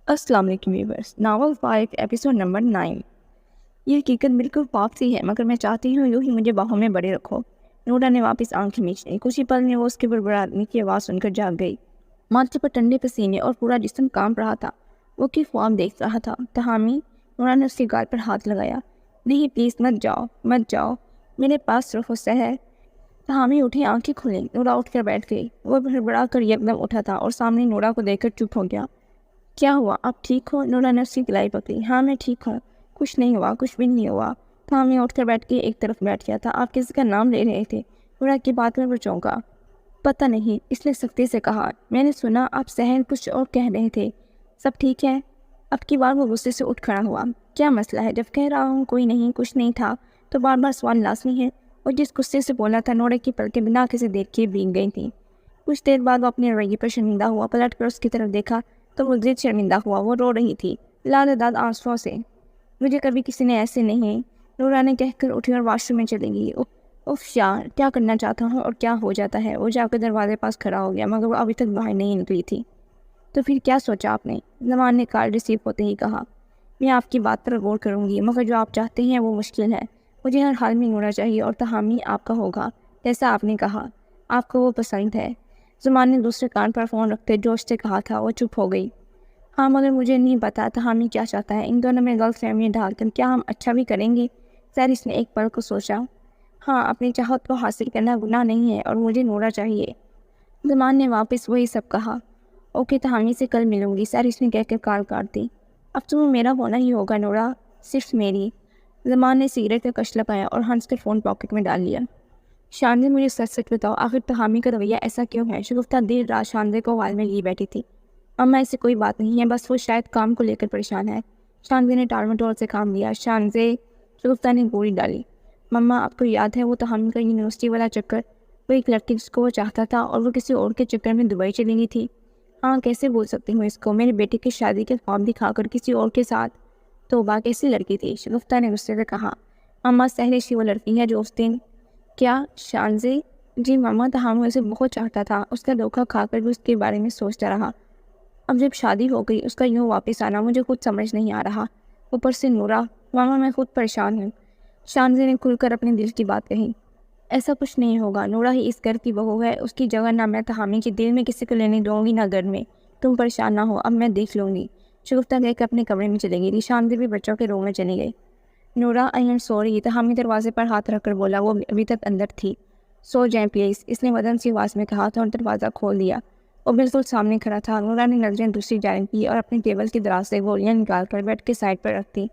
अस्सलाम वालेकुम viewers. Novel 5 episode number 9। ये हकीकत बिल्कुल पाप सी है, मगर मैं चाहती हूँ यूँ ही मुझे बाहों में बड़े रखो। नूरा ने वापस आंखें मीच ली। कुछ ही पल में वो उसके बड़बड़ाने की आवाज़ सुनकर जाग गई। माथे पर ठंडे पसीने और पूरा जिस्म कांप रहा था। वो की ख्वाब देख रहा था। तहामी, नूरा ने उसके गाल पर हाथ लगाया। नहीं प्लीज़ मत जाओ, मत जाओ, मेरे पास सिर्फ उससे है। तहामी उठी, आंखें खुली। नूरा उठकर बैठ गई। वो बड़बड़ा कर एकदम उठा था और सामने नूरा को देखकर चुप हो गया। क्या हुआ, आप ठीक हो? नूरा ने उसकी गलाई पकड़ी। हाँ मैं ठीक हूँ, कुछ नहीं हुआ, कुछ भी नहीं हुआ। मैं उठकर बैठ के एक तरफ बैठ गया था। आप किसी का नाम ले रहे थे? नूरा की बात में वो चौंका। पता नहीं, इसने सख्ती से कहा। मैंने सुना आप सहन कुछ और कह रहे थे। सब ठीक है? अब की बार वो गुस्से से उठ खड़ा हुआ। क्या मसला है? जब कह रहा हूँ कोई नहीं, कुछ नहीं था, तो बार बार सवाल लाजमी है। और जिस गुस्से से बोला था, नोरे की पलकें बिना किसी देर के भीग गई थी। कुछ देर बाद वो अपने रवैये पर शर्मिंदा हुआ। पलट कर उसकी तरफ देखा तो वो जिद शर्मिंदा हुआ। वो रो रही थी, लाल-दाद आंसुओं से। मुझे कभी किसी ने ऐसे नहीं, नूरा ने कहकर उठी और वॉशरूम में चली गई। उफ यार, क्या करना चाहता हूँ और क्या हो जाता है। वो जाकर दरवाजे पास खड़ा हो गया, मगर वो अभी तक बाहर नहीं निकली थी। तो फिर क्या सोचा आपने? ज़मान ने कॉल रिसीव होते ही कहा। मैं आपकी बात पर गौर करूँगी, मगर जो आप चाहते हैं वो मुश्किल है। मुझे हर हाल में नूरा चाहिए और तहामी आपका होगा, जैसा आपने कहा। आपको वो पसंद है। ज़ुमान ने दूसरे कान पर फ़ोन रखते जोश से कहा था। वो चुप हो गई। हाँ, मगर मुझे नहीं पता तहामी क्या चाहता है। इन दोनों में गलतफहमी डालकर क्या हम अच्छा भी करेंगे? सैरिस ने एक पल को सोचा। हाँ, अपनी चाहत को हासिल करना गुनाह नहीं है और मुझे नूरा चाहिए। ज़ुमान ने वापस वही सब कहा। ओके, तहामी से कल मिलूंगी, सैरिस ने कहकर कॉल काट दी। अब तुम्हें मेरा होना ही होगा नूरा, सिर्फ मेरी। ज़ुमान ने सिगरेट का कश लगाया और हंस कर फ़ोन पॉकेट में डाल लिया। शानदे, मुझे सच सच बताओ, आखिर तहामी का रवैया ऐसा क्यों है? शगुफ्ता देर रात शानदे को वाल में लिए बैठी थी। अम्मा, ऐसी कोई बात नहीं है, बस वो शायद काम को लेकर परेशान है। शानदे ने टालमटोल से काम लिया। शानदे, शगुफ्ता ने गोली डाली। मम्मा, आपको याद है वो तहामी का यूनिवर्सिटी वाला चक्कर? वो एक लड़की जिसको वो चाहता था और वो किसी और के चक्कर में दुबई चली गई थी। हाँ, कैसे बोल सकती हूँ इसको? मेरे बेटे की शादी के ख्वाब दिखाकर किसी और के साथ। तौबा, कैसी लड़की थी? शगुफ्ता ने गुस्से से कहा। अम्मा, सहरिश ही वो लड़की है जो उस दिन। क्या? शानज़ी? जी मामा, तहामी उसे बहुत चाहता था। उसका धोखा खाकर भी उसके बारे में सोचता रहा। अब जब शादी हो गई, उसका यूँ वापस आना मुझे खुद समझ नहीं आ रहा। ऊपर से नूरा। मामा, मैं खुद परेशान हूँ। शानज़ी ने खुलकर अपने दिल की बात कही। ऐसा कुछ नहीं होगा, नूरा ही इस घर की बहू है। उसकी जगह ना मैं तहामी के दिल में किसी को लेने दूंगी, ना घर में। तुम परेशान ना हो, अब मैं देख लूँगी। शगुफ्ता कहकर अपने कमरे में चली गई। शानज़ी भी बच्चों के रूम में चली गई। नूरा, आई एम सॉरी, तहामी दरवाजे पर हाथ रखकर बोला। वो अभी तक अंदर थी। सो जाएं प्लीज़, इसने वदन सी आवाज़ में कहा था और दरवाज़ा खोल दिया। वो बिल्कुल सामने खड़ा था। नूरा ने नजरें दूसरी जानिब की और अपनी टेबल की दराज से गोलियां निकाल कर बेड के साइड पर रख दी।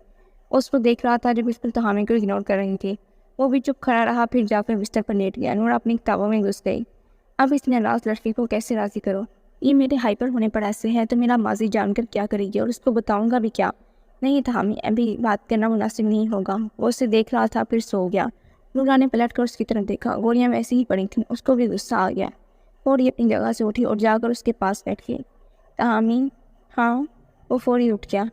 उसको देख रहा था जब बिल्कुल तहामी को इग्नोर कर रही थी। वो भी चुप खड़ा रहा, फिर जाकर बिस्तर पर लेट गया। नूरा अपनी किताबों में घुस गई। अब इस नाराज लड़की को कैसे राज़ी करो? ये मेरे हाइपर होने पर ऐसे है तो मेरा माजी जानकर क्या करेगी और उसको बताऊंगा भी क्या? नहीं तहामी, अभी बात करना मुनासिब नहीं होगा। वो उसे देख रहा था, फिर सो गया। नूरा ने पलट कर उसकी तरफ देखा। गोलियां वैसे ही पड़ी थीं। उसको भी गुस्सा आ गया और ये अपनी जगह से उठी और जाकर उसके पास बैठ गई। तहामी? हाँ। वो फौरी उठ गया।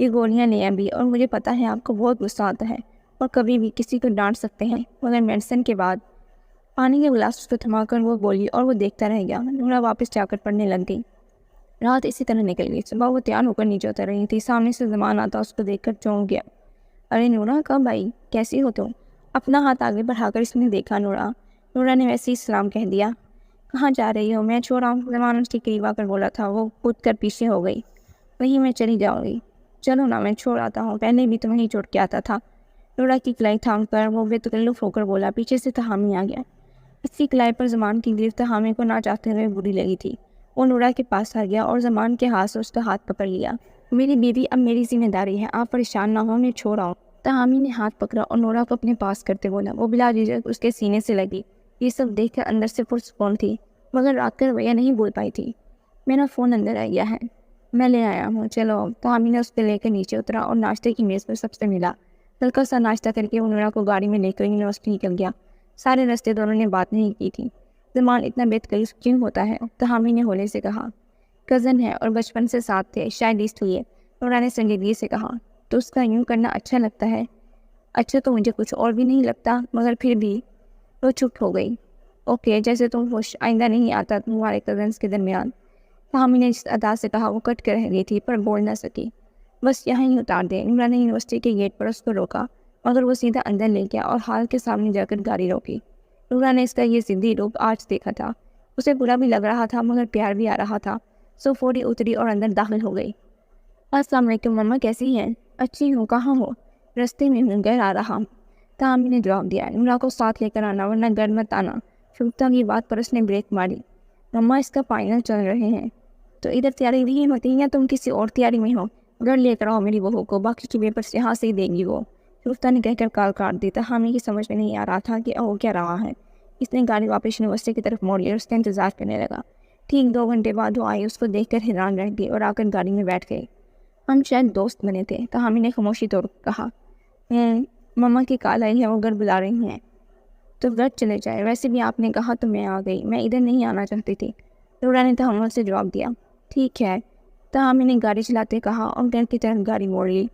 ये गोलियां ले अभी, और मुझे पता है आपको बहुत गुस्सा आता है और कभी भी किसी को डांट सकते हैं, मगर मेडिसिन के बाद। पानी के गिलास उसको थमाकर वो बोली और वो देखता रह गया। नूरा वापस जाकर पढ़ने लग गई। रात इसी तरह निकल गई। सुबह वो तैयार होकर नीचे उतर रही थी। सामने से ज़मान आता उसको देखकर चौंक गया। अरे नूरा, कब आई? कैसी हो तुम? अपना हाथ आगे बढ़ाकर इसने देखा। नूरा। नूरा ने वैसे ही सलाम कह दिया। कहाँ जा रही हो? मैं छोड़ रहा हूँ, ज़मान उसके करीब आकर बोला था। वो कूद कर पीछे हो गई। वहीं मैं चली जाऊँगी। चलो ना, मैं छोड़ आता हूँ, पहले भी तुम्हें ही छोड़ के आता था। नूरा की कलाई थाम कर वो बेतकल्लुफ़ होकर बोला। पीछे से तहामी आ गया। इसकी कलाई पर ज़मान की गिरफ्त तहामी को ना चाहते हुए बुरी लगी थी। वो नूरा के पास आ गया और ज़मान के हाथ से उसका हाथ पकड़ लिया। मेरी बीवी अब मेरी जिम्मेदारी है, आप परेशान ना हो, मैं छोड़ आऊँ। तहामी ने हाथ पकड़ा और नूरा को अपने पास करते बोला। वो बिला झिझक उसके सीने से लगी। ये सब देखकर अंदर से पुरसुकून थी, मगर रात का रवैया नहीं भूल पाई थी। मेरा फ़ोन अंदर आ गया है, मैं ले आया हूँ, चलो। तहामी ने उसको लेकर नीचे उतरा और नाश्ते की मेज़ पर सबसे मिला। हल्का सा नाश्ता करके वो नूरा को गाड़ी में लेकर यूनिवर्सिटी निकल गया। सारे रास्ते दोनों ने बात नहीं की थी। ज़मान इतना बेतकल्लुफ़ क्यों होता है? तहामी ने होले से कहा। कज़न है और बचपन से साथ थे, शायद इसलिए। नूरा ने संजीदगी से कहा। तो उसका यूँ करना अच्छा लगता है? अच्छा तो मुझे कुछ और भी नहीं लगता, मगर फिर भी। वो चुप हो गई। ओके, जैसे तुम खुश, आइंदा नहीं आता तुम्हारे कज़न्स के दरमियान। تاہم نے جس ادا سے کہا وہ کٹ کر رہ گئی تھی پر بول نہ سکی۔ بس یہاں ہی اتار دیں۔ نورا نے یونیورسٹی کے گیٹ پر اس کو روکا مگر وہ سیدھا اندر لے گیا اور ہال کے سامنے جا کر گاڑی روکی۔ نورا نے اس کا یہ ضدی روپ آج دیکھا تھا۔ اسے برا بھی لگ رہا تھا مگر پیار بھی آ رہا تھا، سو فوری اتری اور اندر داخل ہو گئی۔ السلام علیکم مما، کیسی ہیں؟ اچھی ہوں، کہاں ہو؟ رستے میں ہوں، گھر آ رہا ہوں۔ تاہم نے جواب دیا، نورا کو ساتھ لے کر آنا ورنہ گھر مت آنا۔ شگفتہ کی بات پر اس نے بریک ماری۔ مما اس کا فائنل چل رہے ہیں تو ادھر تیاری نہیں ہوتی یا تم کسی اور تیاری میں ہو؟ گھر لے کر آؤ میری بہو کو، باقی کی پیپرس یہاں سے ہی دیں گی وہ۔ شگفتہ نے کہہ کر کال کاٹ دی۔ تاہمی کی سمجھ میں نہیں آ رہا تھا کہ وہ کیا رہا ہے۔ اس نے گاڑی واپس یونیورسٹی کی طرف موڑ لی اور اس کا انتظار کرنے لگا۔ ٹھیک 2 گھنٹے بعد وہ آئی، اس کو دیکھ کر حیران رہ گئی اور آ کر گاڑی میں بیٹھ گئی۔ ہم شاید دوست بنے تھے، تاہمی نے خاموشی توڑ کہا۔ مما کی کال آئی ہے، وہ گھر بلا رہی ہیں تو گھر چلے جائے۔ ویسے بھی آپ نے کہا تو میں آ گئی، میں ادھر نہیں آنا چاہتی تھی۔ نورا نے تحمل سے جواب دیا۔ ٹھیک ہے، تاہمی نے گاڑی چلاتے کہا اور گھر کی طرف گاڑی موڑ لی۔